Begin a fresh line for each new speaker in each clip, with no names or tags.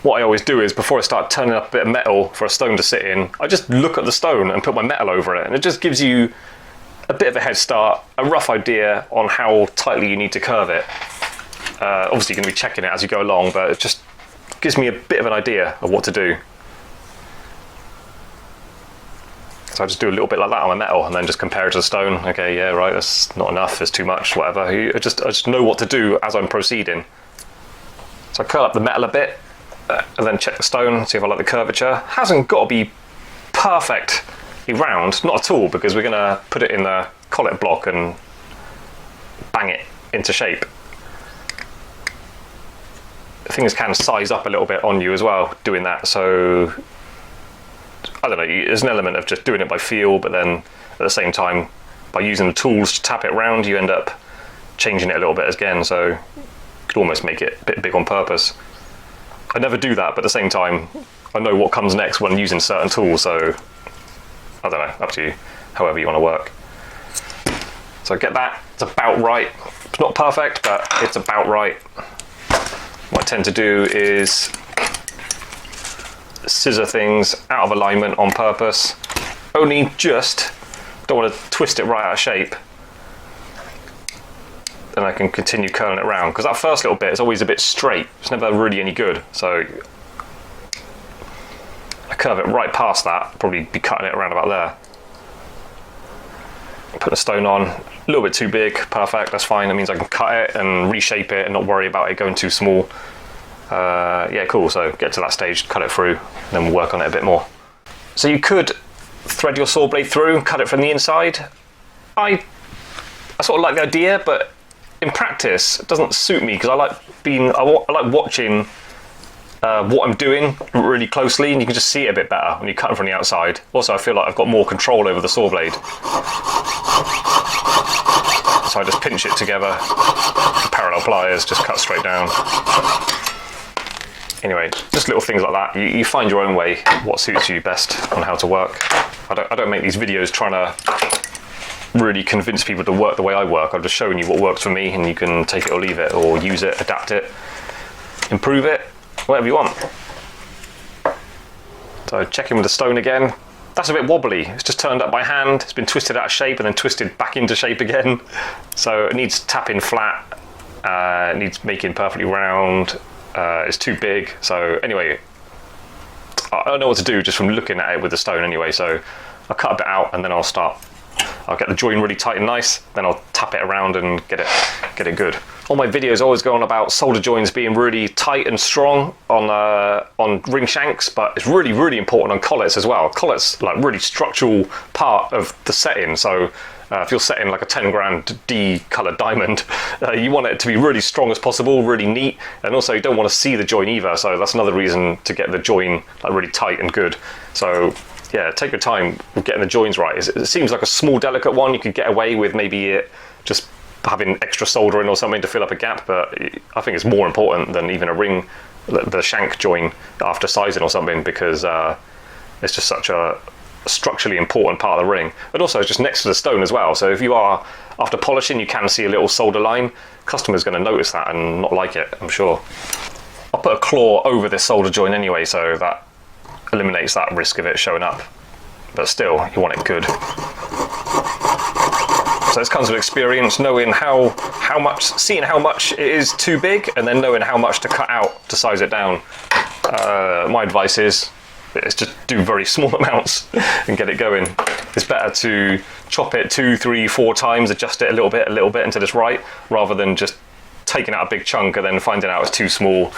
what I always do is before I start turning up a bit of metal for a stone to sit in, I just look at the stone and put my metal over it, and it just gives you a bit of a head start, a rough idea on how tightly you need to curve it. Obviously you're going to be checking it as you go along, but it just gives me a bit of an idea of what to do. So I just do a little bit like that on my metal and then just compare it to the stone. Okay, yeah, right, that's not enough, there's too much, whatever. I just know what to do as I'm proceeding. So I curl up the metal a bit and then check the stone, see if I like the curvature. Hasn't got to be perfectly round, not at all, because we're going to put it in the collet block and bang it into shape. Things can size up a little bit on you as well doing that, so I don't know, there's an element of just doing it by feel, but then at the same time by using the tools to tap it round you end up changing it a little bit again, so you could almost make it a bit big on purpose. I never do that, but at the same time I know what comes next when using certain tools, so I don't know, up to you, however you want to work. So I get that, it's about right. It's not perfect, but it's about right. What I tend to do is scissor things out of alignment on purpose. Only just, don't want to twist it right out of shape. Then I can continue curling it around, because that first little bit is always a bit straight. It's never really any good. So I curve it right past that, probably be cutting it around about there. Put the stone on, a little bit too big, perfect, that's fine. That means I can cut it and reshape it and not worry about it going too small. Yeah, cool, so get to that stage, cut it through, then we'll work on it a bit more. So you could thread your saw blade through, cut it from the inside. I sort of like the idea, but in practice it doesn't suit me, because I like watching what I'm doing really closely, and you can just see it a bit better when you cut it from the outside. Also, I feel like I've got more control over the saw blade. So I just pinch it together, parallel pliers, just cut straight down. Anyway, just little things like that. You find your own way, what suits you best on how to work. I don't make these videos trying to really convince people to work the way I work. I'm just showing you what works for me, and you can take it or leave it, or use it, adapt it, improve it, whatever you want. So checking with the stone again. That's a bit wobbly. It's just turned up by hand. It's been twisted out of shape and then twisted back into shape again. So it needs tapping flat. It needs making perfectly round. It's too big. So anyway, I don't know what to do just from looking at it with the stone anyway. So I'll cut a bit out and then I'll get the join really tight and nice, then I'll tap it around and get it good. All my videos always go on about solder joins being really tight and strong on ring shanks, but it's really, really important on collets as well. Collets, like, really structural part of the setting, so if you're setting like a 10 grand D colored diamond, you want it to be really strong as possible, really neat, and also you don't want to see the join either, so that's another reason to get the join like really tight and good. So yeah, take your time with getting the joins right. It seems like a small, delicate one. You could get away with maybe it just having extra soldering or something to fill up a gap, but I think it's more important than even a ring, the shank join after sizing or something, because it's just such a structurally important part of the ring. But also it's just next to the stone as well, so if you are, after polishing, you can see a little solder line. Customer's going to notice that and not like it, I'm sure. I'll put a claw over this solder joint anyway, so that eliminates that risk of it showing up, but still you want it good. So this comes with experience, knowing seeing how much it is too big, and then knowing how much to cut out to size it down. My advice is just do very small amounts and get it going. It's better to chop it 2, 3, 4 times, adjust it a little bit until it's right, rather than just taking out a big chunk and then finding out it's too small,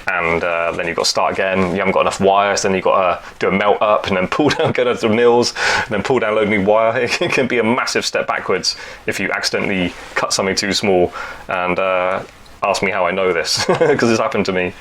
and then you've got to start again. You haven't got enough wires, then you've got to do a melt up and then pull down, go to the mills, and then pull down a load of new wire. It can be a massive step backwards if you accidentally cut something too small. And ask me how I know this, because it's happened to me.